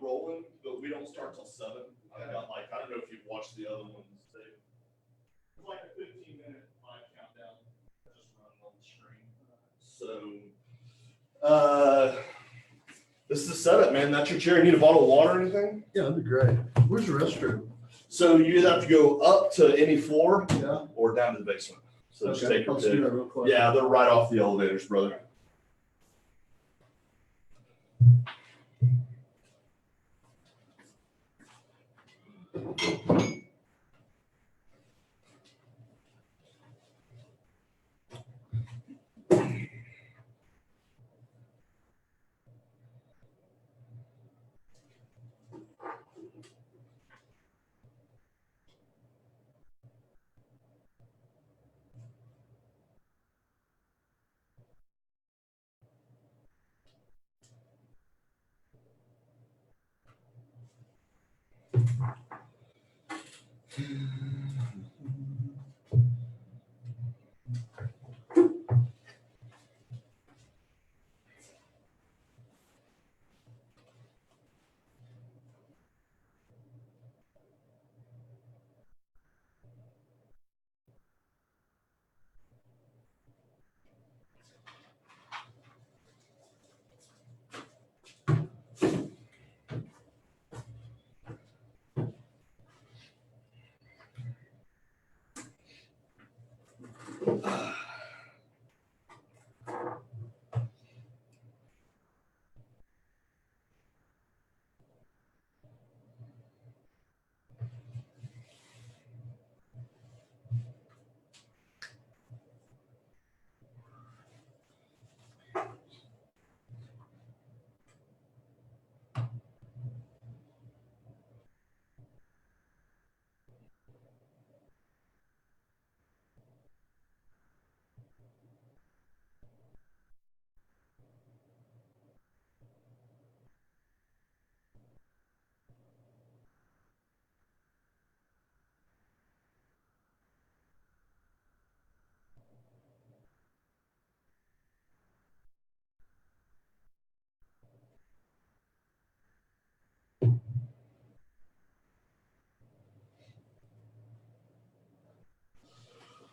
keep rolling, but we don't start till 7. I've got I don't know if you've watched the other ones. It's like a 15-minute live countdown just running on the screen. So, this is the setup, man. That's your chair. You need a bottle of water or anything? Yeah, that'd be great. Where's the restroom? So you either have to go up to any floor, yeah, or down to the basement. So okay. just take your Let's do pick. that real quick. Yeah, they're right off the elevators, brother.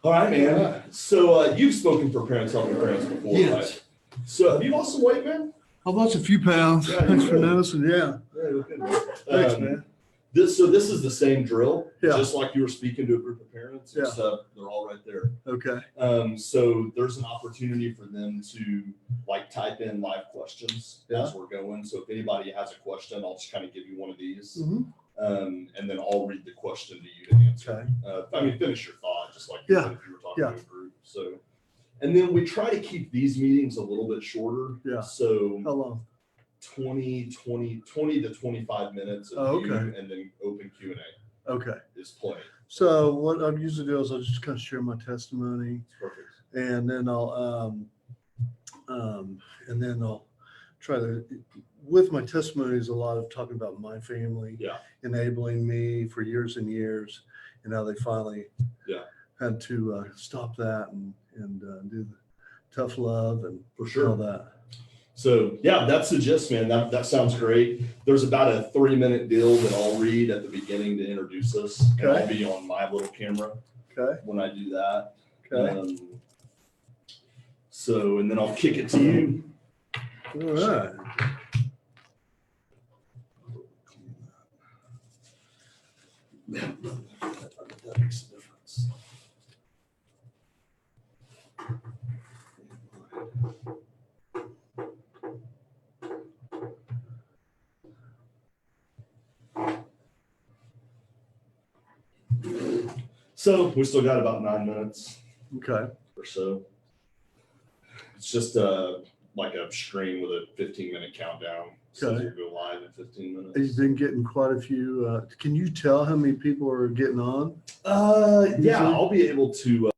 All right, man. So you've spoken for Parents Helping Parents before, Yes. right? So have you lost some weight, man? I've lost a few pounds. Yeah, Thanks you for did. noticing. Yeah. Yeah, you're good. Thanks, man. This is the same drill, Yeah. just like you were speaking to a group of parents, Yeah. except they're all right there. Okay. So there's an opportunity for them to type in live questions as we're going. So if anybody has a question, I'll just kind of give you one of these, and then I'll read the question to you to answer. Okay. Finish your thought, just like Yeah. if you were talking to a group. So, and then we try to keep these meetings a little bit shorter. Yeah. So How long? 20 to 25 minutes of you, and then open Q&A. Okay. Is plenty. So what I usually do is I'll just kind of share my testimony. Perfect. And then I'll try to, with my testimonies, a lot of talking about my family, enabling me for years and years, and how they finally had to stop that and do the tough love and all that. So yeah, that's the gist, man. That sounds great. There's about a 3-minute deal that I'll read at the beginning to introduce us. Okay. And I'll be on my little camera. Okay. When I do that. Okay. So, and then I'll kick it to you. All right. That makes a difference. So we still got about 9 minutes. Okay. Or so. It's just like a screen with a 15-minute countdown. So we'll go live in 15 minutes. You've been getting quite a few. Can you tell how many people are getting on? Yeah, I'll be able to.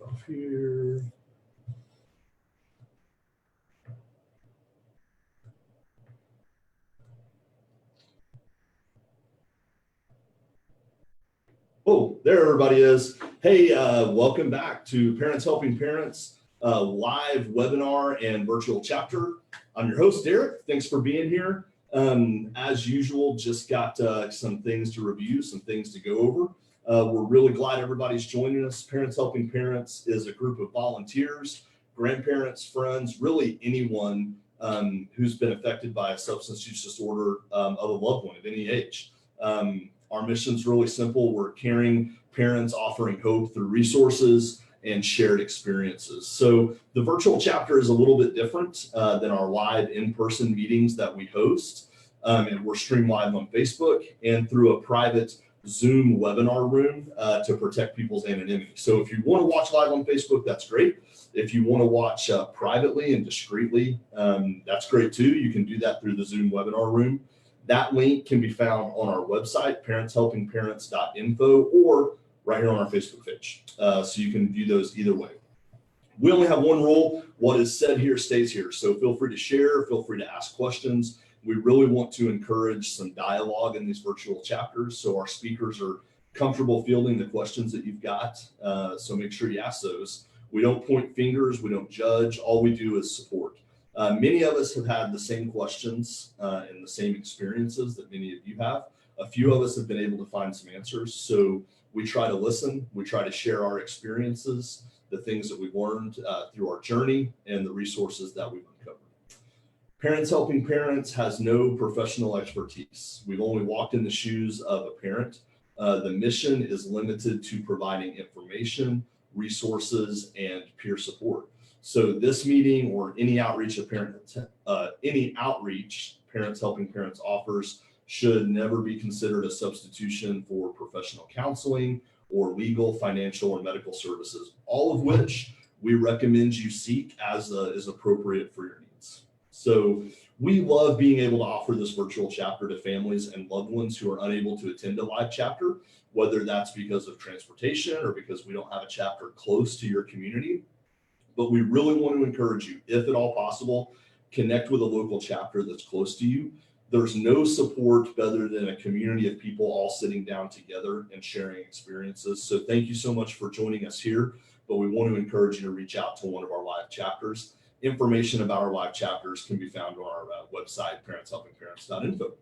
off here. Oh, there everybody is. Hey, welcome back to Parents Helping Parents live webinar and virtual chapter. I'm your host, Derek. Thanks for being here. As usual, just got some things to review, some things to go over. We're really glad everybody's joining us. Parents Helping Parents is a group of volunteers, grandparents, friends, really anyone who's been affected by a substance use disorder of a loved one at any age. Our mission's really simple. We're caring parents, offering hope through resources and shared experiences. So the virtual chapter is a little bit different than our live in-person meetings that we host. And we're streamed live on Facebook and through a private Zoom webinar room to protect people's anonymity. So if you want to watch live on Facebook, that's great. If you want to watch privately and discreetly, that's great too. You can do that through the Zoom webinar room. That link can be found on our website, parentshelpingparents.info, or right here on our Facebook page. So you can view those either way. We only have one rule. What is said here stays here. So feel free to share, feel free to ask questions. We really want to encourage some dialogue in these virtual chapters, so our speakers are comfortable fielding the questions that you've got. So make sure you ask those. We don't point fingers, we don't judge. All we do is support. Many of us have had the same questions and the same experiences that many of you have. A few of us have been able to find some answers. So we try to listen, we try to share our experiences, the things that we've learned through our journey, and the resources that we've uncovered. Parents Helping Parents has no professional expertise. We've only walked in the shoes of a parent. The mission is limited to providing information, resources, and peer support. So this meeting or any outreach Parents Helping Parents offers should never be considered a substitution for professional counseling or legal, financial, or medical services, all of which we recommend you seek as is appropriate for your needs. So we love being able to offer this virtual chapter to families and loved ones who are unable to attend a live chapter, whether that's because of transportation or because we don't have a chapter close to your community. But we really want to encourage you, if at all possible, connect with a local chapter that's close to you. There's no support better than a community of people all sitting down together and sharing experiences. So thank you so much for joining us here, but we want to encourage you to reach out to one of our live chapters. Information about our live chapters can be found on our website, parentshelpingparents.info.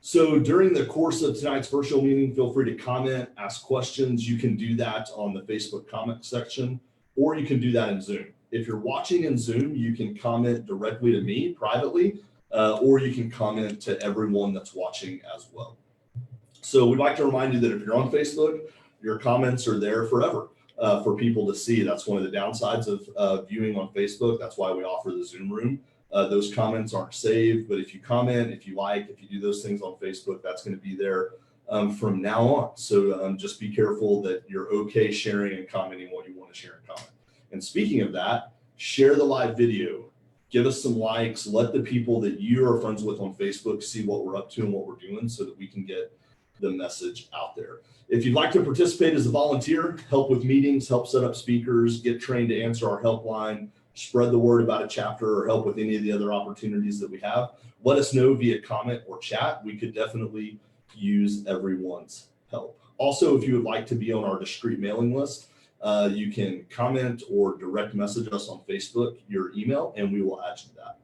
So during the course of tonight's virtual meeting, feel free to comment, ask questions. You can do that on the Facebook comment section, or you can do that in Zoom. If you're watching in Zoom, you can comment directly to me privately, or you can comment to everyone that's watching as well. So we'd like to remind you that if you're on Facebook, your comments are there forever for people to see. That's one of the downsides of viewing on Facebook. That's why we offer the Zoom room. Those comments aren't saved, but if you comment, if you like, if you do those things on Facebook, that's going to be there from now on. So just be careful that you're okay sharing and commenting what you want to share and comment. And speaking of that, share the live video. Give us some likes. Let the people that you are friends with on Facebook see what we're up to and what we're doing so that we can get the message out there. If you'd like to participate as a volunteer, help with meetings, help set up speakers, get trained to answer our helpline, spread the word about a chapter, or help with any of the other opportunities that we have, let us know via comment or chat. We could definitely use everyone's help. Also, if you would like to be on our discreet mailing list, you can comment or direct message us on Facebook, your email, and we will add you to that.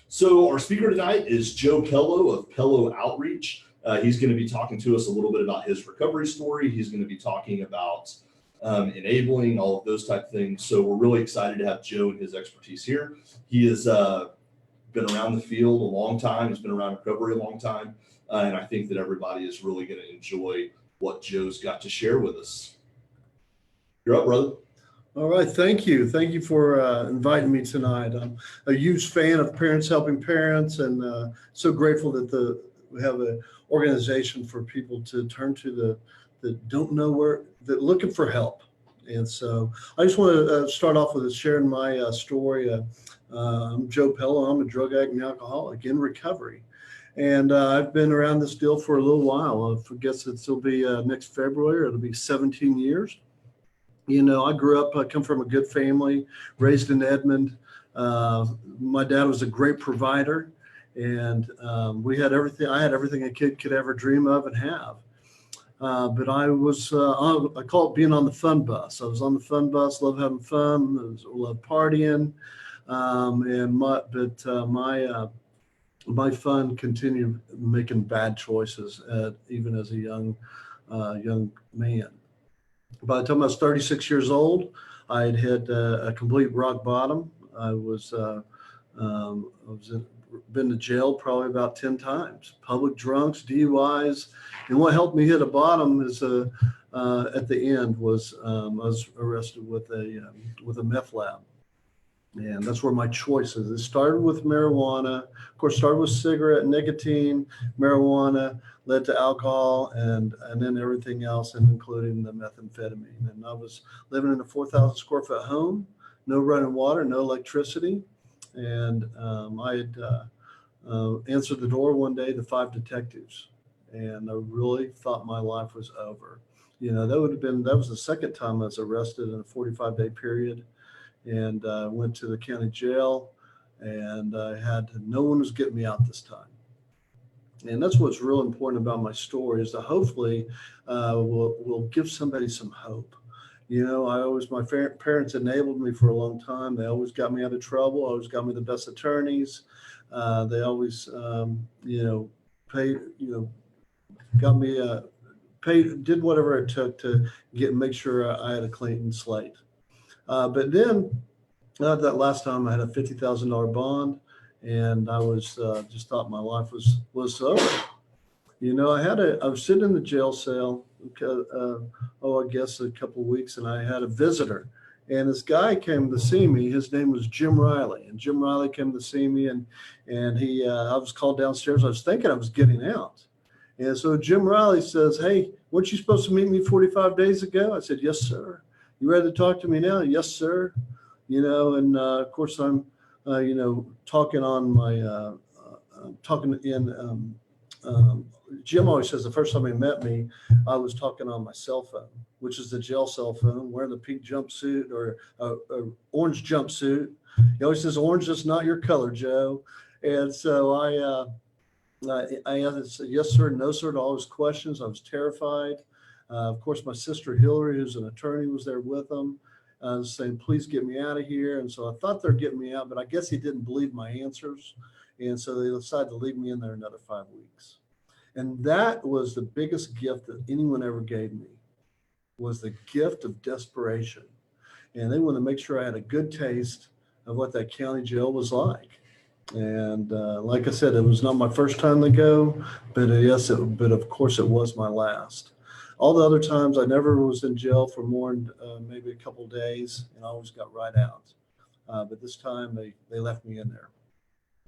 So our speaker tonight is Joe Pellow of Pellow Outreach. He's going to be talking to us a little bit about his recovery story. He's going to be talking about enabling, all of those type of things. So we're really excited to have Joe and his expertise here. He has been around the field a long time. He's been around recovery a long time. And I think that everybody is really going to enjoy what Joe's got to share with us. You're up, brother. All right, thank you. Thank you for inviting me tonight. I'm a huge fan of Parents Helping Parents, and so grateful that we have an organization for people to turn to that don't know where, that looking for help. And so I just want to start off with sharing my story. I'm Joe Pellow. I'm a drug addict and alcoholic in recovery. And I've been around this deal for a little while. I guess it'll be next February, it'll be 17 years. I grew up, I come from a good family, raised in Edmond. My dad was a great provider, and we had everything. I had everything a kid could ever dream of and have. But I call it being on the fun bus. I was on the fun bus, love having fun, love partying, and my fun continued making bad choices even as a young man. By the time I was 36 years old, I had hit a complete rock bottom. Been to jail probably about 10 times, public drunks, DUIs. And what helped me hit a bottom is at the end was I was arrested with a meth lab. And that's where my choices. It started with marijuana, of course, started with cigarette, nicotine, marijuana, led to alcohol, and then everything else, and including the methamphetamine. And I was living in a 4,000 square foot home, no running water, no electricity. And I had answered the door one day to 5 detectives, and I really thought my life was over. That was the second time I was arrested in a 45-day period, and went to the county jail, and no one was getting me out this time. And that's what's real important about my story, is that hopefully will give somebody some hope. My parents enabled me for a long time. They always got me out of trouble, always got me the best attorneys. They always, paid, got me, did whatever it took to make sure I had a clean slate. But then that last time I had a $50,000 bond, and I was just thought my life was over. I was sitting in the jail cell, I guess a couple of weeks, and I had a visitor. And this guy came to see me. His name was Jim Riley. And Jim Riley came to see me, and I was called downstairs. I was thinking I was getting out. And so Jim Riley says, "Hey, weren't you supposed to meet me 45 days ago?" I said, "Yes, sir." "You ready to talk to me now?" "Yes, sir." And of course I'm, talking on my, talking in, Jim always says the first time he met me, I was talking on my cell phone, which is the jail cell phone, wearing the pink jumpsuit or orange jumpsuit. He always says, "Orange is not your color, Joe." And so I said, "Yes, sir," "No, sir," to all his questions. I was terrified. Of course, my sister Hillary, who's an attorney, was there with him, saying, "Please get me out of here." And so I thought they're getting me out, but I guess he didn't believe my answers. And so they decided to leave me in there another 5 weeks. And that was the biggest gift that anyone ever gave me, was the gift of desperation. And they wanted to make sure I had a good taste of what that county jail was like. And like I said, it was not my first time to go, but but of course it was my last. All the other times I never was in jail for more than maybe a couple of days, and I always got right out. But this time they left me in there.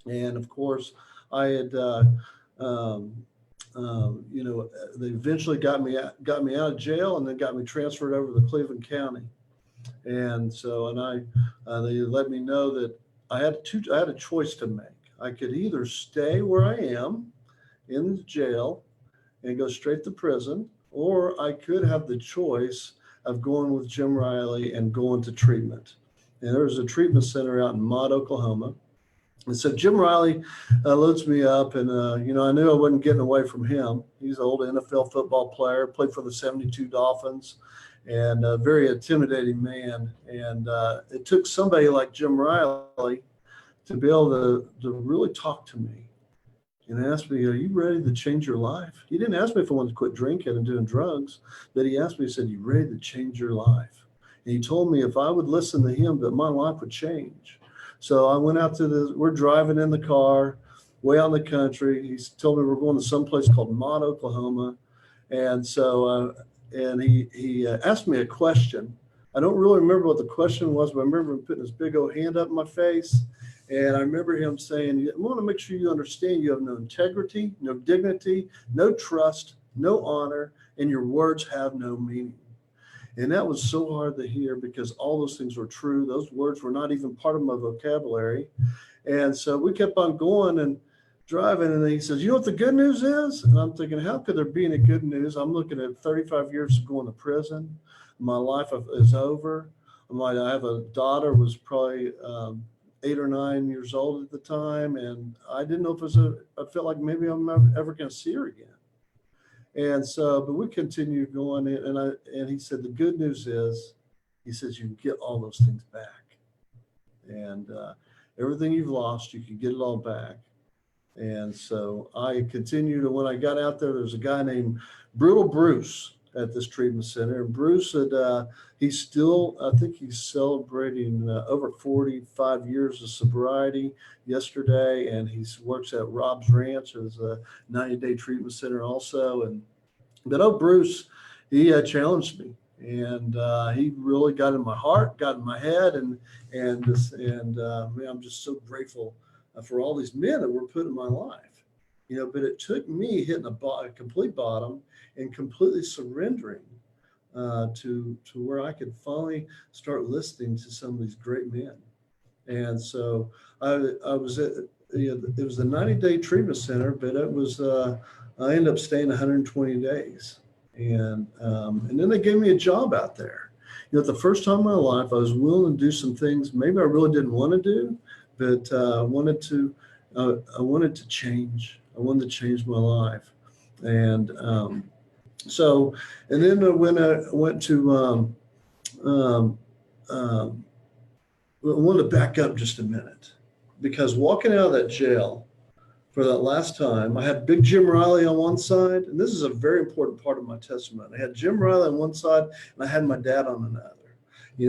And of course I had, they eventually got me out of jail, and then got me transferred over to Cleveland County. And so, they let me know that I had a choice to make. I could either stay where I am in the jail and go straight to prison, or I could have the choice of going with Jim Riley and going to treatment. And there was a treatment center out in Mott, Oklahoma. And so Jim Riley loads me up, and I knew I wasn't getting away from him. He's an old NFL football player, played for the 72 Dolphins, and a very intimidating man. And it took somebody like Jim Riley to be able to really talk to me and ask me, "Are you ready to change your life?" He didn't ask me if I wanted to quit drinking and doing drugs, but he asked me, he said, "You ready to change your life?" And he told me if I would listen to him, that my life would change. So I went out we're driving in the car, way out in the country. He told me we're going to some place called Mott, Oklahoma. And so, and he asked me a question. I don't really remember what the question was, but I remember him putting his big old hand up in my face. And I remember him saying, "I want to make sure you understand you have no integrity, no dignity, no trust, no honor, and your words have no meaning." And that was so hard to hear, because all those things were true. Those words were not even part of my vocabulary. And so we kept on going and driving, and he says, "You know what the good news is?" And I'm thinking, how could there be any good news? I'm looking at 35 years of going to prison. my life is over. I have a daughter, was probably 8 or 9 years old at the time, and I didn't know if I felt like maybe I'm ever going to see her again. And so, but we continued going, and he said, the good news is, he says, you can get all those things back. And everything you've lost, you can get it all back. And so I continued, and when I got out there, there's a guy named Brutal Bruce at this treatment center. And Bruce had, he's still, I think he's celebrating over 45 years of sobriety yesterday. And he works at Rob's Ranch as a 90-day treatment center also. But Bruce, he challenged me. And he really got in my heart, got in my head, man, I'm just so grateful for all these men that were put in my life, but it took me hitting a complete bottom and completely surrendering to where I could finally start listening to some of these great men. And so I was at, it was the 90-day treatment center, but it was, I ended up staying 120 days. And then they gave me a job out there. The first time in my life, I was willing to do some things maybe I really didn't want to do, but I wanted to change. I wanted to change my life. And and then when I went to, I wanted to back up just a minute, because walking out of that jail for that last time, I had Big Jim Riley on one side, and this is a very important part of my testimony. I had Jim Riley on one side, and I had my dad on another.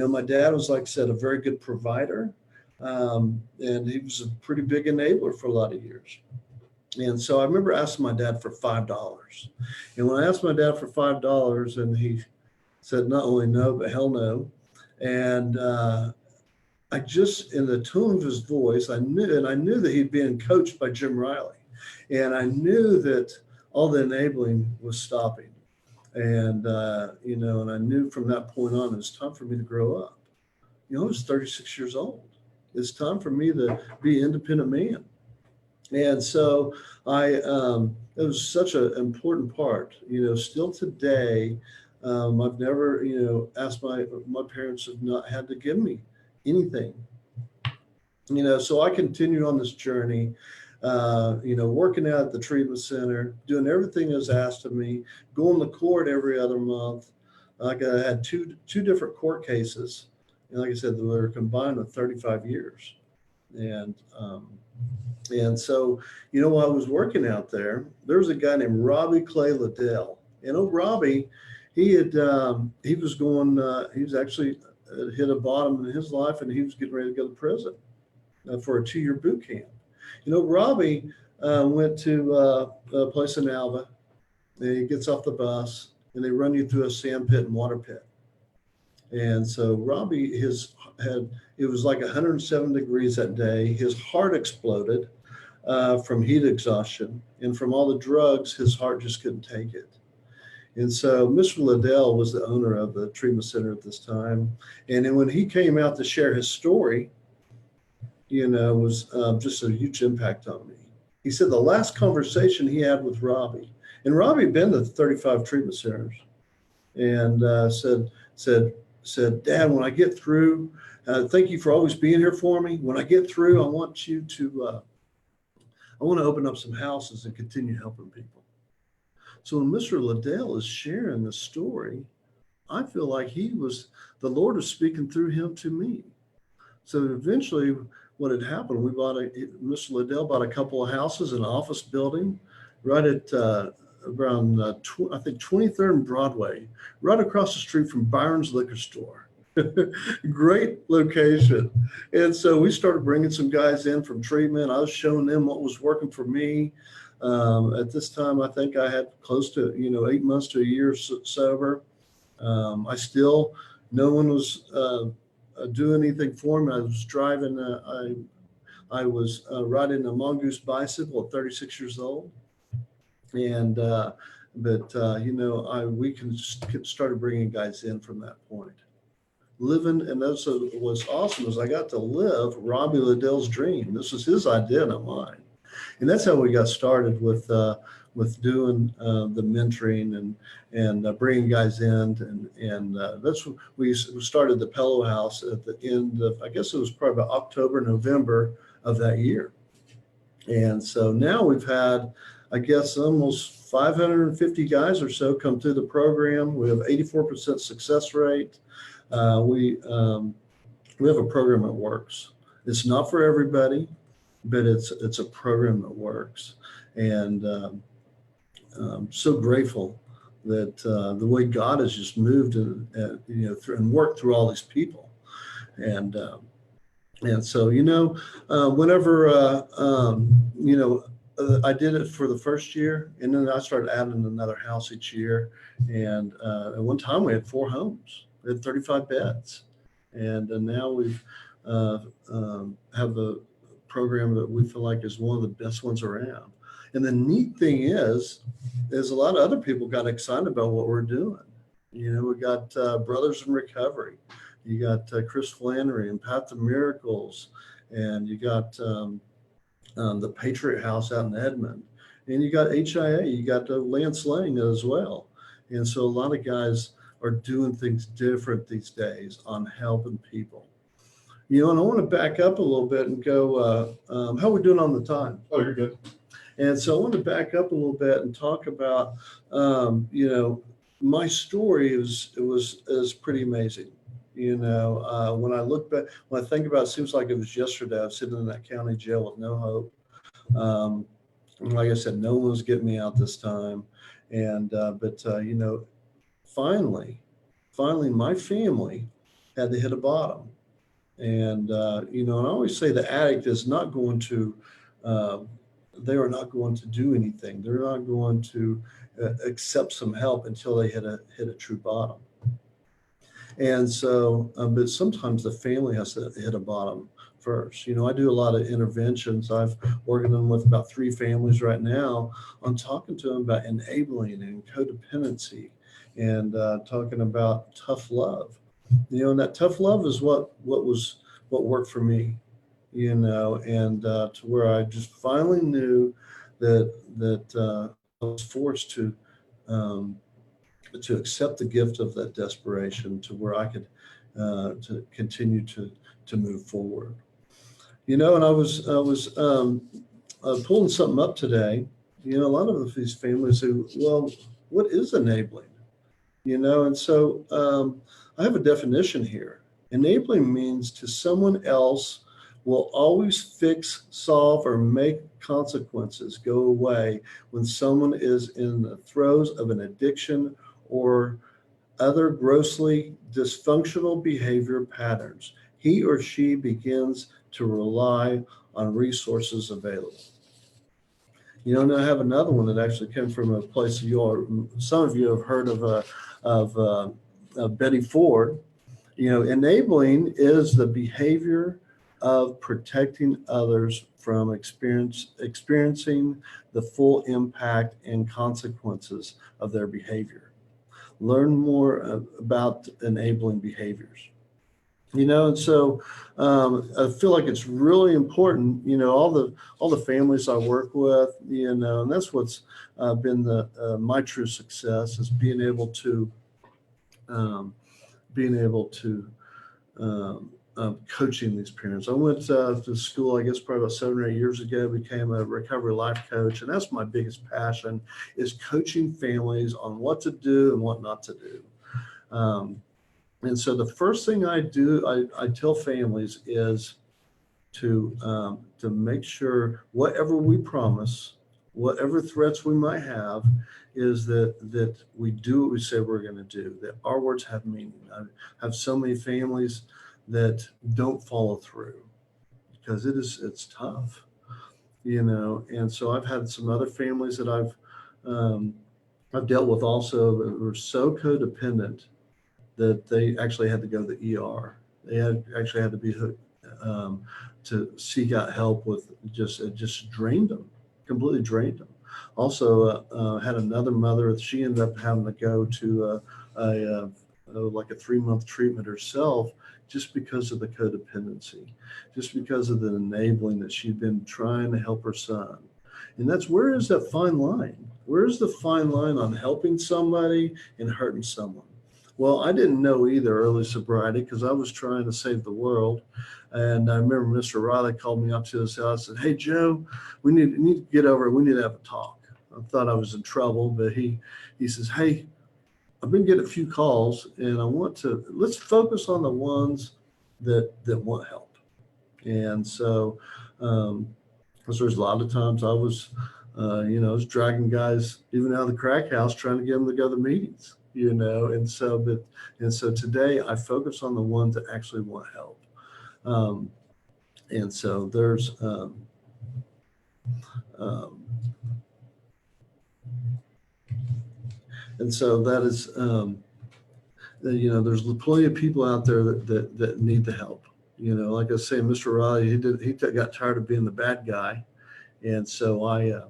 My dad was, like I said, a very good provider, and he was a pretty big enabler for a lot of years. And so I remember asking my dad for $5. And when I asked my dad for $5, and he said not only no, but hell no. And I just, in the tone of his voice, I knew that he'd been coached by Jim Riley. And I knew that all the enabling was stopping. And, and I knew from that point on, it was time for me to grow up. I was 36 years old. It's time for me to be an independent man. And so it was such an important part, still today. I've never, asked my parents have not had to give me anything, so I continued on this journey, working out at the treatment center, doing everything that was asked of me, going to court every other month. Like I had two different court cases. And like I said, they were combined with 35 years. And so, while I was working out there, there was a guy named Robbie Clay Liddell. And Robbie, he was actually hit a bottom in his life, and he was getting ready to go to prison for a 2-year boot camp. Robbie went to a place in Alva, and he gets off the bus, and they run you through a sand pit and water pit. And so Robbie, it was like 107 degrees that day. His heart exploded from heat exhaustion, and from all the drugs, his heart just couldn't take it. And so Mr. Liddell was the owner of the treatment center at this time. And then when he came out to share his story, was just a huge impact on me. He said the last conversation he had with Robbie, and Robbie had been to 35 treatment centers, and said, Dad, when I get through, thank you for always being here for me. When I get through, I want to open up some houses and continue helping people. So when Mr. Liddell is sharing the story, I feel like the Lord was speaking through him to me. So eventually what had happened, Mr. Liddell bought a couple of houses, an office building right at around, I think 23rd and Broadway, right across the street from Byron's Liquor Store. Great location. And so we started bringing some guys in from treatment. I was showing them what was working for me. At this time, I think I had close to, 8 months to a year sober. No one was doing anything for me. I was driving, I was riding a Mongoose bicycle at 36 years old. And, we started bringing guys in from that point. And that's what's awesome is I got to live Robbie Liddell's dream. This was his idea, not mine. And that's how we got started with doing the mentoring and bringing guys in. And that's when we started the Pellow House at the end of, I guess it was probably about October, November of that year. And so now we've had, I guess, almost 550 guys or so come through the program. We have 84% success rate. We have a program that works. It's not for everybody, but it's a program that works. And I'm so grateful that the way God has just moved and and worked through all these people. And so, whenever, I did it for the first year, and then I started adding another house each year. And at one time we had 4 homes, we had 35 beds. And now we've have a program that we feel like is one of the best ones around. And the neat thing is a lot of other people got excited about what we're doing. We got Brothers in Recovery. You got Chris Flannery and Path to Miracles, and you got the Patriot House out in Edmond, and you got HIA, you got Lance Lane as well. And so a lot of guys are doing things different these days on helping people. And I want to back up a little bit and go, how are we doing on the time? Oh, you're good. And so I want to back up a little bit and talk about, my story is pretty amazing. When I look back, when I think about it, seems like it was yesterday. I was sitting in that county jail with no hope. And like I said, no one was getting me out this time. And, finally, my family had to hit a bottom. And, and I always say the addict is not going to, they are not going to do anything. They're not going to accept some help until they hit a true bottom. And so, but sometimes the family has to hit a bottom first. I do a lot of interventions. I've working them with about 3 families right now on talking to them about enabling and codependency and talking about tough love. And that tough love is what worked for me, and to where I just finally knew that I was forced to accept the gift of that desperation, to where I could to continue to move forward. And I was pulling something up today. A lot of these families say, well, what is enabling? And so I have a definition here. Enabling means to someone else will always fix, solve, or make consequences go away when someone is in the throes of an addiction or other grossly dysfunctional behavior patterns. He or she begins to rely on resources available. And I have another one that actually came from a place some of you have heard of Betty Ford. Enabling is the behavior of protecting others from experiencing the full impact and consequences of their behavior. Learn more about enabling behaviors. And so I feel like it's really important. All the families I work with, and that's what's been my true success, is being able to coaching these parents. I went to school, I guess, probably about 7 or 8 years ago, became a recovery life coach. And that's my biggest passion, is coaching families on what to do and what not to do. And so the first thing I do, I tell families, is to make sure whatever we promise, whatever threats we might have, is that we do what we say we're going to do, that our words have meaning. I have so many families that don't follow through because it's tough, and so I've had some other families that I've dealt with also that were so codependent that they actually had to go to the ER. They actually had to be to seek out help with it just drained them, completely drained them. Also had another mother, she ended up having to go to like a 3-month treatment herself, just because of the codependency, just because of the enabling that she'd been trying to help her son. And that's, where is that fine line? Where's the fine line on helping somebody and hurting someone? Well, I didn't know either early sobriety because I was trying to save the world. And I remember Mr. Riley called me up to his house and said, "Hey, Joe, we need to get over. We need to have a talk." I thought I was in trouble, but he says, "Hey, I've been getting a few calls and let's focus on the ones that want help." And so, because there's a lot of times I was, I was dragging guys even out of the crack house trying to get them to go to meetings, and so today I focus on the ones that actually want help. And so there's, and so that is, there's plenty of people out there that need the help. Like I was saying, Mr. Riley, he got tired of being the bad guy. And so I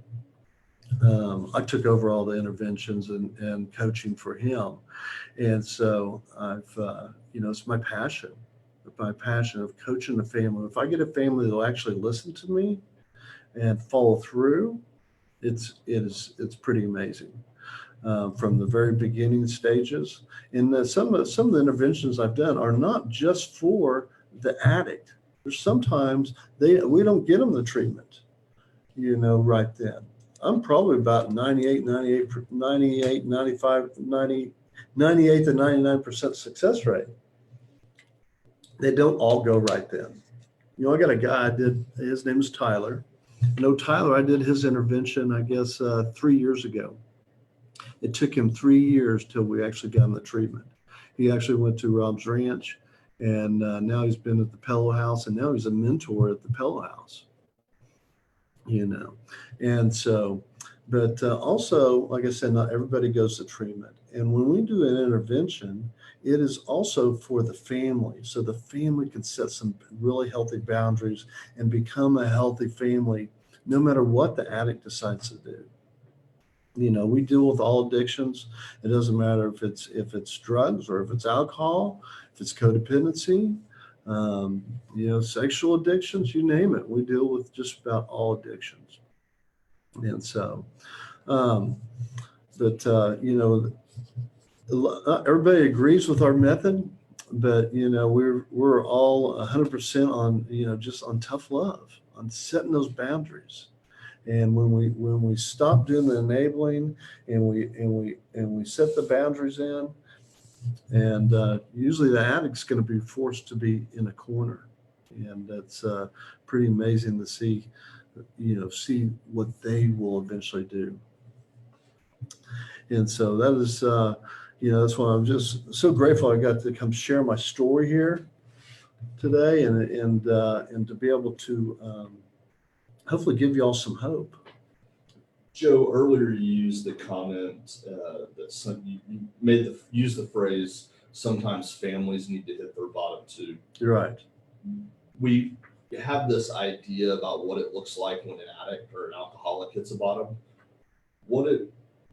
took over all the interventions and coaching for him. And so I've, it's my passion of coaching a family. If I get a family that'll actually listen to me and follow through, it's pretty amazing. From the very beginning stages. And some of the interventions I've done are not just for the addict. There's sometimes we don't get them the treatment, right then. I'm probably about 98 to 99% success rate. They don't all go right then. I got a guy his name is Tyler. Tyler, I did his intervention, I guess, 3 years ago. It took him 3 years till we actually got him the treatment. He actually went to Rob's Ranch, and now he's been at the Pellow House, and now he's a mentor at the Pellow House. And so, but also, like I said, not everybody goes to treatment. And when we do an intervention, it is also for the family. So the family can set some really healthy boundaries and become a healthy family, no matter what the addict decides to do. We deal with all addictions. It doesn't matter if it's drugs or if it's alcohol, if it's codependency, sexual addictions, you name it. We deal with just about all addictions. And so, everybody agrees with our method, but we're all 100% on just on tough love, on setting those boundaries. And when we stop doing the enabling and we set the boundaries in, and usually the addict's going to be forced to be in a corner, and that's pretty amazing to see what they will eventually do. And so that is that's why I'm just so grateful I got to come share my story here today, and to be able to hopefully give you all some hope. Joe, earlier you used the comment that you used the phrase, sometimes families need to hit their bottom too. You're right. We have this idea about what it looks like when an addict or an alcoholic hits a bottom.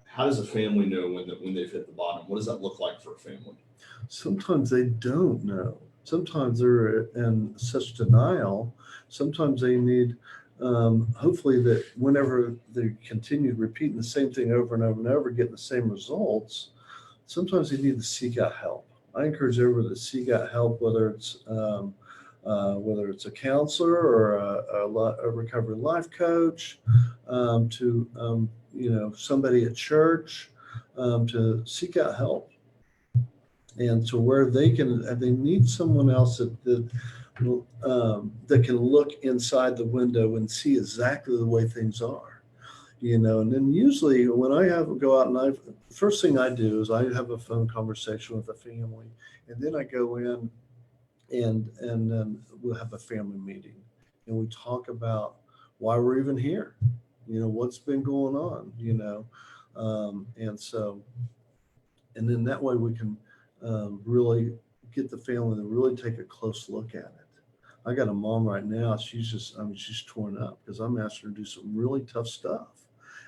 How does a family know when they've hit the bottom? What does that look like for a family? Sometimes they don't know. Sometimes they're in such denial. Sometimes they need, hopefully, that whenever they continue repeating the same thing over and over and over, getting the same results, sometimes they need to seek out help. I encourage everyone to seek out help, whether it's a counselor or a recovery life coach, to somebody at church, to seek out help, and to where they need someone else that can look inside the window and see exactly the way things are, and then usually when I go out, and the first thing I do is I have a phone conversation with the family, and then I go in and then we'll have a family meeting, and we talk about why we're even here, what's been going on, and then that way we can really get the family to really take a close look at it. I got a mom right now, she's torn up because I'm asking her to do some really tough stuff.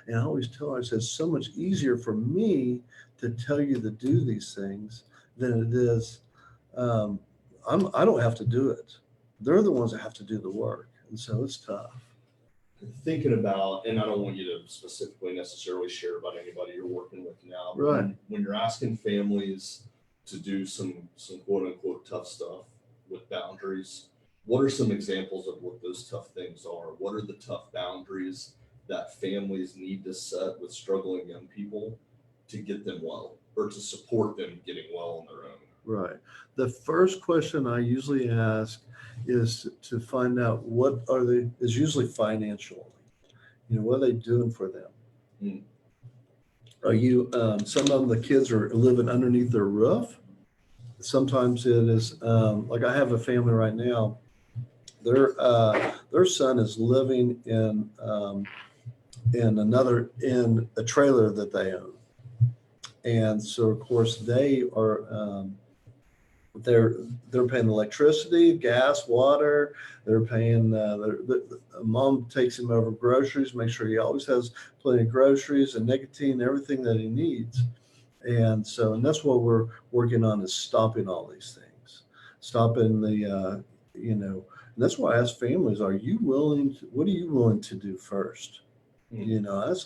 And I always tell her, I said, it's so much easier for me to tell you to do these things than it is, I don't have to do it. They're the ones that have to do the work. And so it's tough. thinking about, and I don't want you to specifically necessarily share about anybody you're working with now, but Right. when you're asking families to do some quote unquote tough stuff with boundaries, what are some examples of what those tough things are? What are the tough boundaries that families need to set with struggling young people to get them well, or to support them getting well on their own? Right. The first question I usually ask is to find out is usually financial. What are they doing for them? Mm. Are you, some of them, the kids are living underneath their roof. Sometimes it is, like I have a family right now, their son is living in a trailer that they own. And so of course they are, they're paying electricity, gas, water. They're paying. Mom takes him over groceries, make sure he always has plenty of groceries and nicotine, everything that he needs. And that's what we're working on, is stopping all these things, stopping the, and that's why I ask families: what are you willing to do first? That's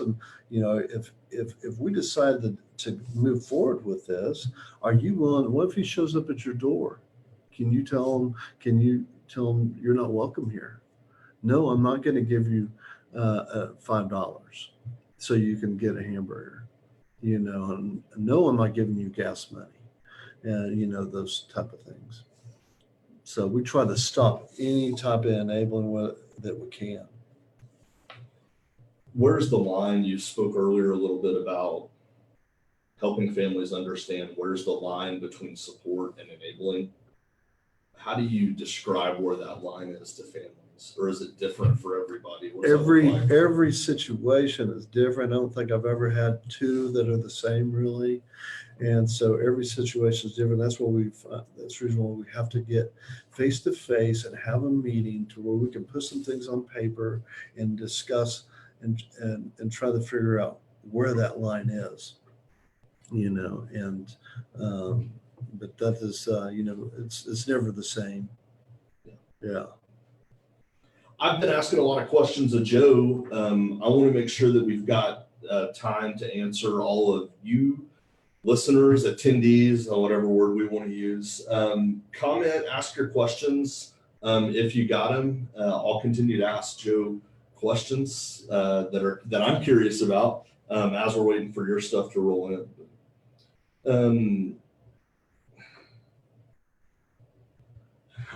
if we decide to move forward with this, are you willing? What if he shows up at your door? Can you tell him you're not welcome here? No, I'm not going to give you $5 so you can get a hamburger. And no, I'm not giving you gas money, and those type of things. So we try to stop any type of enabling that we can. Where's the line? You spoke earlier a little bit about helping families understand where's the line between support and enabling. How do you describe where that line is to families, or is it different for everybody? Every situation is different. I don't think I've ever had two that are the same, really. And so every situation is different. That's the reason why we have to get face to face and have a meeting to where we can put some things on paper and discuss and try to figure out where that line is, but that is, it's never the same. Yeah. I've been asking a lot of questions of Joe. I want to make sure that we've got time to answer all of you listeners, attendees, or whatever word we want to use. Comment, ask your questions if you got them. I'll continue to ask Joe questions that I'm curious about as we're waiting for your stuff to roll in.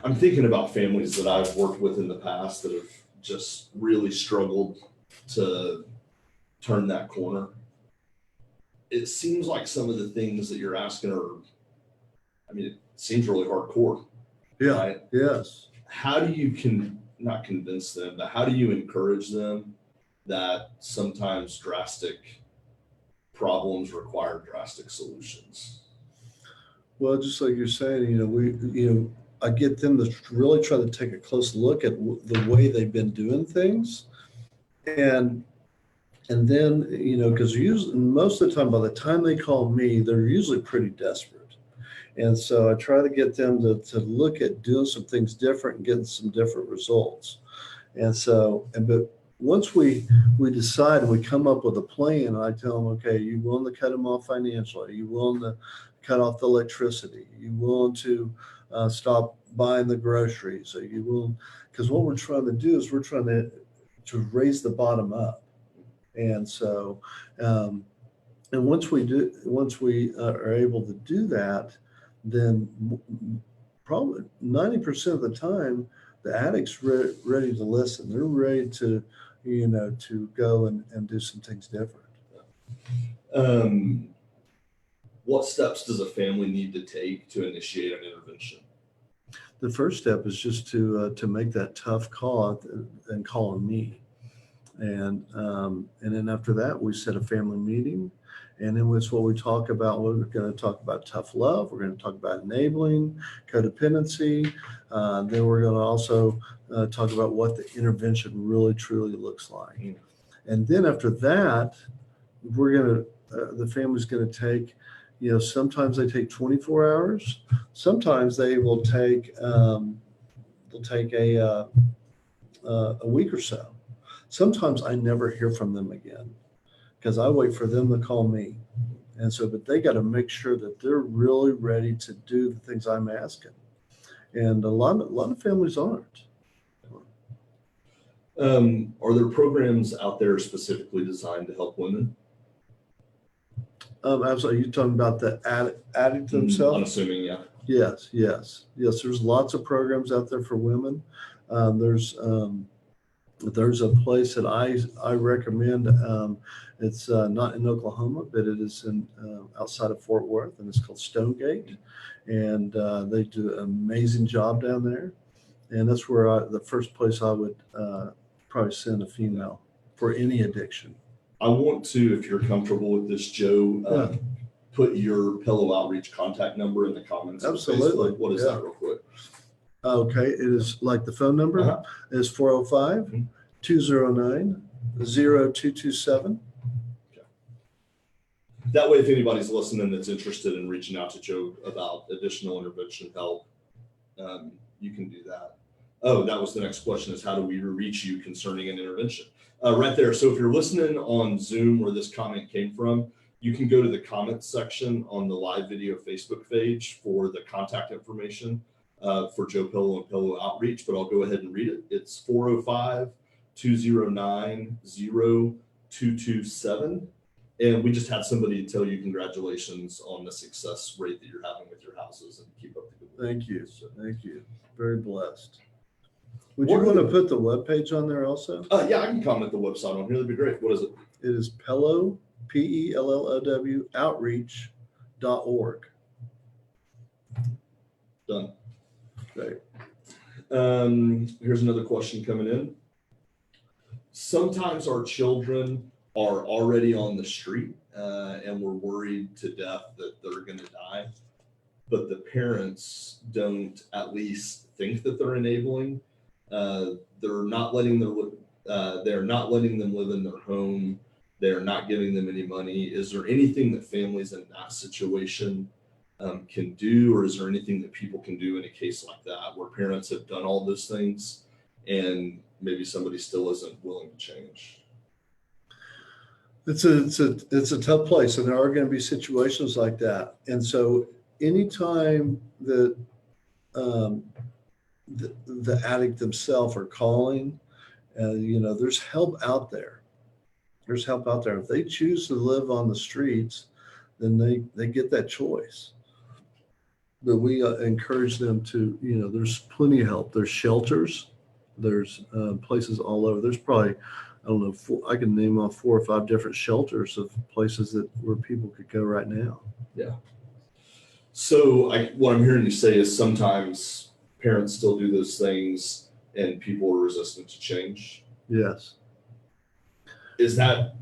I'm thinking about families that I've worked with in the past that have just really struggled to turn that corner. It seems like some of the things that you're asking it seems really hardcore. Yeah. Right? Yes. How do you not convince them, but how do you encourage them that sometimes drastic problems require drastic solutions? Well, just like you're saying, I get them to really try to take a close look at the way they've been doing things. And then, because usually most of the time, by the time they call me, they're usually pretty desperate. And so I try to get them to look at doing some things different and getting some different results. But once we decide, we come up with a plan, and I tell them, okay, are you willing to cut them off financially? Are you willing to cut off the electricity? Are you willing to stop buying the groceries? Are you willing? Because what we're trying to do is we're trying to raise the bottom up. And so, and once we are able to do that, then probably 90% of the time, the addict's ready to listen. They're ready to, to go and do some things different. What steps does a family need to take to initiate an intervention? The first step is just to make that tough call and call on me. And then after that, we set a family meeting. And then it's what we talk about. We're going to talk about tough love. We're going to talk about enabling, codependency. Then we're going to also talk about what the intervention really, truly looks like. Mm. And then after that, the family's going to take, sometimes they take 24 hours. Sometimes they will take, a week or so. sometimes I never hear from them again because I wait for them to call me. And so, but they got to make sure that they're really ready to do the things I'm asking. And a lot of families aren't. Are there programs out there specifically designed to help women? Absolutely. Are you talking about the addict themselves? I'm assuming, yeah. Yes. There's lots of programs out there for women. There's a place that I recommend. It's not in Oklahoma, but it is in outside of Fort Worth, and it's called Stonegate, and they do an amazing job down there. And that's where the first place I would probably send a female for any addiction. I want to, if you're comfortable with this, Joe, put your Pellow Outreach contact number in the comments. Absolutely. What is that real quick? Okay, it is like the phone number is 405-209-0227. That way, if anybody's listening that's interested in reaching out to Joe about additional intervention help, you can do that. Oh, that was the next question, is how do we reach you concerning an intervention? Right there. So if you're listening on Zoom where this comment came from, you can go to the comments section on the live video Facebook page for the contact information for Joe Pellow and Pellow Outreach, but I'll go ahead and read it. It's 405-209-0227. And we just had somebody tell you congratulations on the success rate that you're having with your houses, and keep up the good work. Thank you. Thank you. Very blessed. Would you want to put the webpage on there also? Yeah, I can comment the website on here. That'd be great. What is it? It is Pellow, Pellow, outreach.org. Done. Great. Here's another question coming in. Sometimes our children are already on the street and we're worried to death that they're going to die, but the parents don't at least think that they're enabling. They're not letting them live in their home. They're not giving them any money. Is there anything that families in that situation can do, or is there anything that people can do in a case like that where parents have done all those things and maybe somebody still isn't willing to change? It's a tough place, and there are going to be situations like that. And so anytime that the addict themselves are calling, there's help out there. There's help out there. If they choose to live on the streets, then they get that choice. But we encourage them to, there's plenty of help. There's shelters. There's places all over. There's probably, I don't know, I can name off 4 or 5 different shelters of places where people could go right now. Yeah. So what I'm hearing you say is sometimes parents still do those things and people are resistant to change. Yes. Is that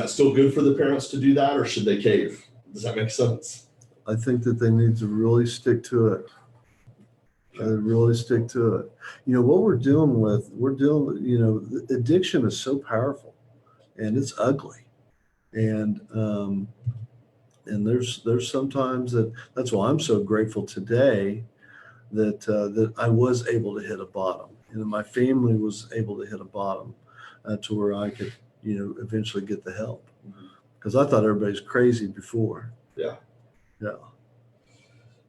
still good for the parents to do that, or should they cave? Does that make sense? I think that they need to really stick to it. Really stick to it. What we're dealing with, addiction is so powerful and it's ugly. And there's sometimes that's why I'm so grateful today that I was able to hit a bottom, and my family was able to hit a bottom to where I could, eventually get the help, because I thought everybody's crazy before. Yeah. Yeah.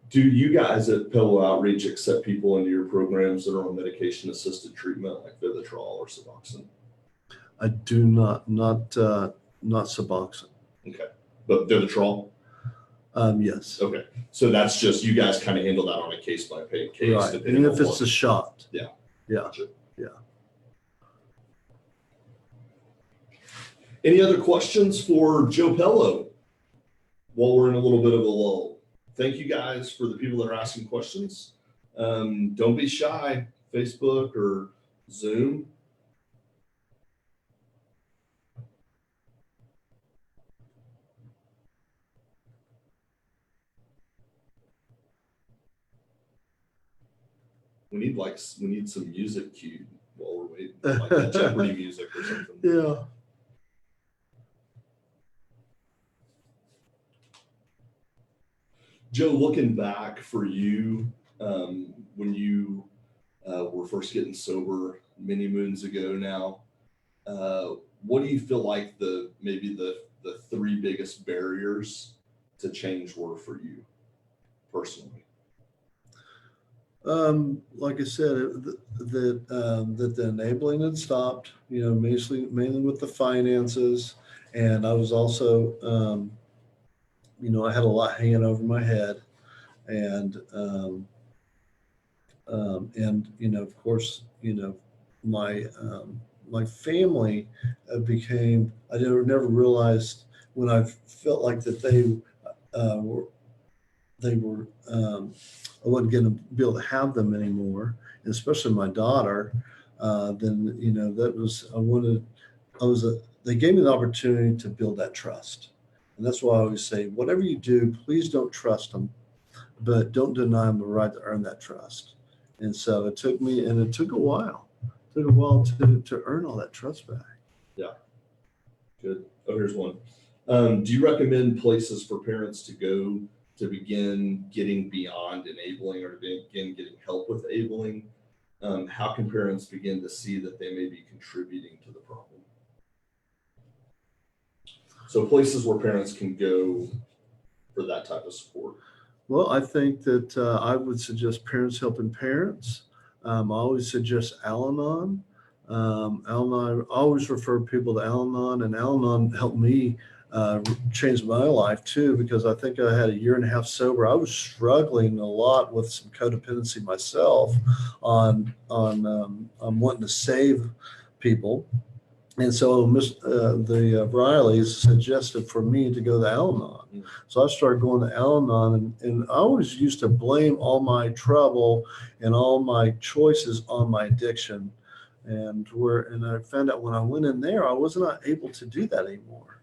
Do you guys at Pellow Outreach accept people into your programs that are on medication-assisted treatment like Vivitrol or Suboxone? I do not Suboxone. Okay, but Vivitrol? Yes. Okay, so that's just, you guys kind of handle that on a case-by-case. Right, and if it's a shot. Yeah. Yeah. Gotcha. Yeah. Any other questions for Joe Pellow while we're in a little bit of a lull? Thank you guys for the people that are asking questions. Don't be shy, Facebook or Zoom. We need some music cued while we're waiting, like that Jeopardy music or something. Yeah. Joe, looking back for you, when you were first getting sober many moons ago now, what do you feel like maybe the three biggest barriers to change were for you personally? Like I said, that the enabling had stopped, mainly with the finances. And I was also, I had a lot hanging over my head, and of course, my family became, I never realized when I felt like that they were I wasn't going to be able to have them anymore, and especially my daughter. Then that was they gave me the opportunity to build that trust, and that's why I always say, whatever you do, please don't trust them, but don't deny them the right to earn that trust. And so it took me, and it took a while. It took a while to earn all that trust back. Yeah, good. Oh, here's one. Do you recommend places for parents to go to begin getting beyond enabling, or to begin getting help with enabling? How can parents begin to see that they may be contributing to the problem? So places where parents can go for that type of support. Well, I think that I would suggest Parents Helping Parents. I always suggest Al-Anon. Al-Anon, I always refer people to Al-Anon, and Al-Anon helped me change my life too, because I think I had a year and a half sober. I was struggling a lot with some codependency myself on wanting to save people. And so the Rileys suggested for me to go to Al-Anon. So I started going to Al-Anon, and I always used to blame all my trouble and all my choices on my addiction. And I found out when I went in there, I was not able to do that anymore.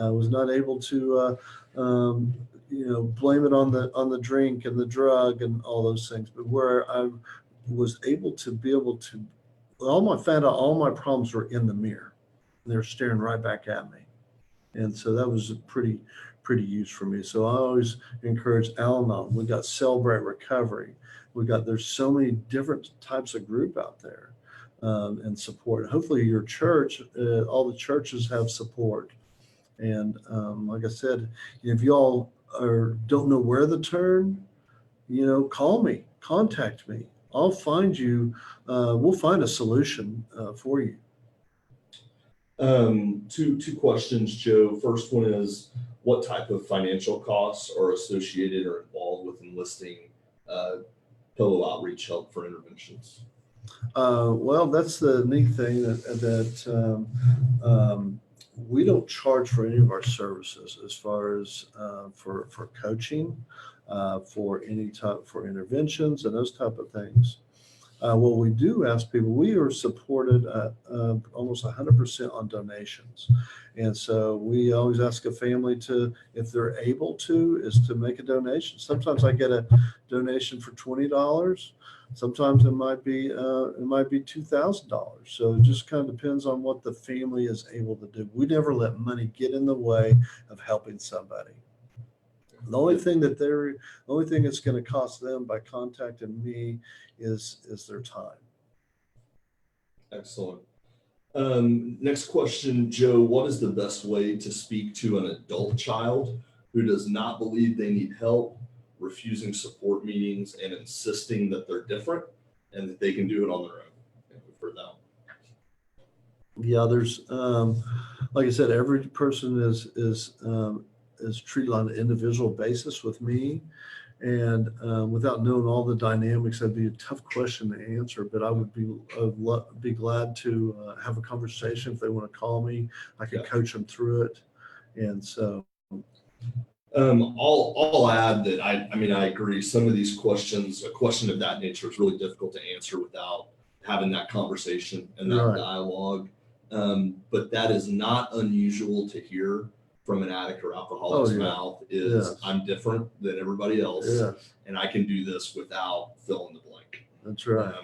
I was not able to blame it on the drink and the drug and all those things. But where I was able to found out all my problems were in the mirror. They're staring right back at me. And so that was a pretty huge for me. So I always encourage Al-Anon. We got Celebrate Recovery. There's so many different types of group out there and support. Hopefully your church, all the churches have support. And like I said, if y'all don't know where to turn, call me, contact me. I'll find you. We'll find a solution for you. Two questions, Joe. First one is, what type of financial costs are associated or involved with enlisting Pellow Outreach help for interventions? Well, that's the neat thing that we don't charge for any of our services as far as for coaching, for interventions and those type of things. What we do ask people, we are supported almost 100% on donations. And so we always ask a family to, if they're able to, is to make a donation. Sometimes I get a donation for $20. Sometimes it might be $2,000. So it just kind of depends on what the family is able to do. We never let money get in the way of helping somebody. The only thing that's going to cost them by contacting me is their time. Excellent. Next question, Joe. What is the best way to speak to an adult child who does not believe they need help, refusing support meetings, and insisting that they're different and that they can do it on their own? And we've heard that one. Yeah, there's like I said, every person is treated on an individual basis with me, and without knowing all the dynamics, that'd be a tough question to answer. But I would be glad to have a conversation if they want to call me. I can coach them through it, and so. I'll add that I agree. Some of these questions, a question of that nature, is really difficult to answer without having that conversation and that dialogue. But that is not unusual to hear from an addict or alcoholic's mouth. I'm different than everybody else, and I can do this without fill in the blank. That's right.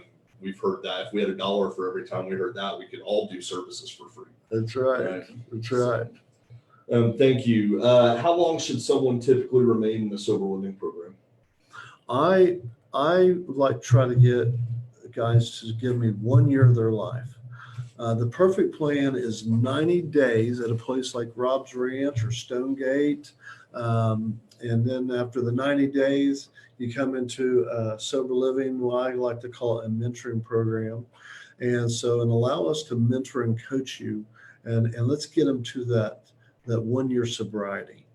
We've heard that if we had $1 for every time we heard that, we could all do services for free. That's right. That's right. Thank you. How long should someone typically remain in the sober living program? I like try to get guys to give me 1 year of their life. The perfect plan is 90 days at a place like Rob's Ranch or Stonegate. And then after the 90 days, you come into sober living, what I like to call a mentoring program. And so, and allow us to mentor and coach you, and let's get them to that 1 year sobriety.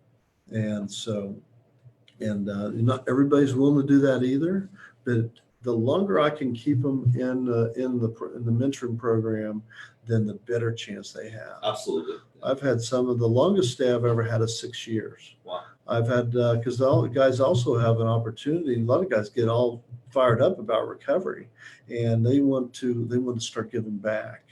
And so, and not everybody's willing to do that either, but the longer I can keep them in the mentoring program, then the better chance they have. Absolutely. I've had some of the longest stay I've ever had is 6 years. Wow. I've had, because all the guys also have an opportunity. A lot of guys get all fired up about recovery, and they want to start giving back.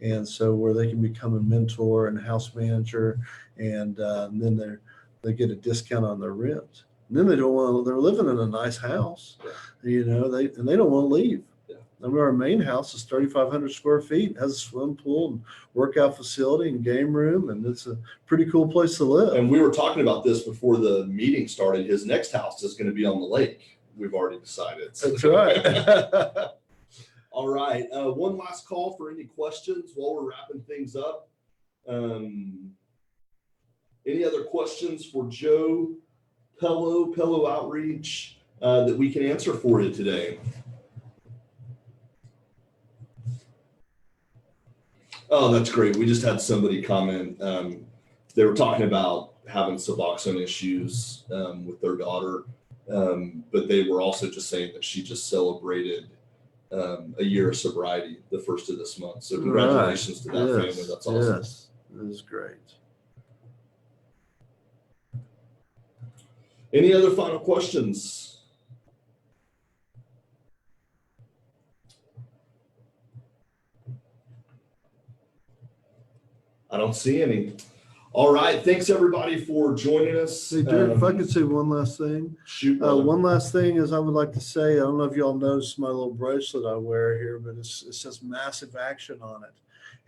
And so where they can become a mentor and house manager, and then they get a discount on their rent. And then they don't want to, they're living in a nice house, they don't want to leave. I mean, our main house is 3,500 square feet. It has a swim pool and workout facility and game room, and it's a pretty cool place to live. And we were talking about this before the meeting started. His next house is going to be on the lake. We've already decided. That's right. All right. One last call for any questions while we're wrapping things up. Any other questions for Joe Pellow Outreach that we can answer for you today? Oh, that's great. We just had somebody comment. They were talking about having Suboxone issues with their daughter, but they were also just saying that she just celebrated a year of sobriety the first of this month. So congratulations to that family. That's awesome. Yes, it is great. Any other final questions? I don't see any. All right. Thanks everybody for joining us. Hey, Derek, if I could say one last thing. Shoot. One last thing is I would like to say, I don't know if y'all noticed my little bracelet I wear here, but it says massive action on it.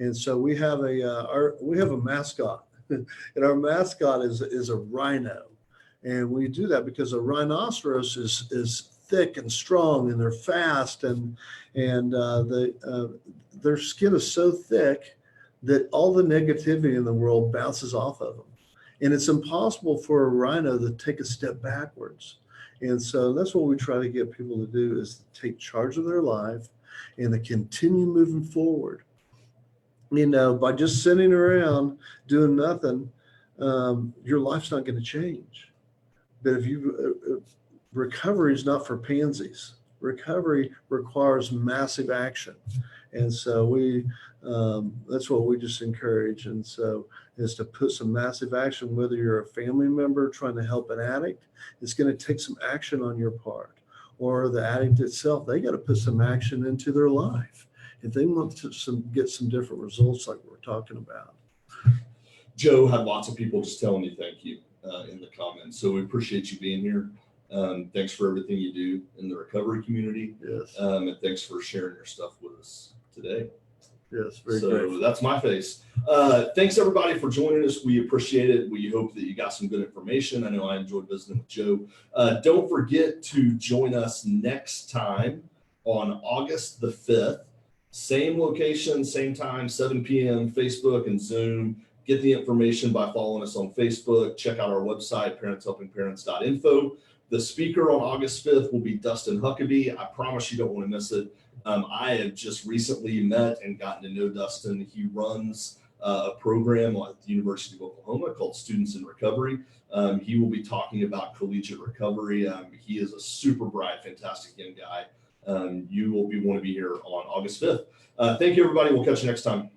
And so we have a mascot, and our mascot is a rhino. And we do that because a rhinoceros is thick and strong, and they're fast, and their skin is so thick that all the negativity in the world bounces off of them. And it's impossible for a rhino to take a step backwards. And so that's what we try to get people to do, is to take charge of their life and to continue moving forward. By just sitting around doing nothing, your life's not going to change. But if recovery is not for pansies. Recovery requires massive action. And so that's what we just encourage. And so is to put some massive action, whether you're a family member trying to help an addict, it's going to take some action on your part, or the addict itself, they got to put some action into their life if they want to get some different results like we're talking about. Joe had lots of people just telling you thank you in the comments. So we appreciate you being here. Thanks for everything you do in the recovery community. Yes. And thanks for sharing your stuff with us today. Yes, very so grateful. That's my face. Thanks everybody for joining us. We appreciate it. We hope that you got some good information. I know I enjoyed visiting with Joe. Don't forget to join us next time on August the 5th. Same location, same time, 7 p.m. Facebook and Zoom. Get the information by following us on Facebook. Check out our website, parentshelpingparents.info. The speaker on August 5th will be Dustin Huckabee. I promise you don't want to miss it. I have just recently met and gotten to know Dustin. He runs a program at the University of Oklahoma called Students in Recovery. He will be talking about collegiate recovery. He is a super bright, fantastic young guy. You will want to be here on August 5th. Thank you, everybody. We'll catch you next time.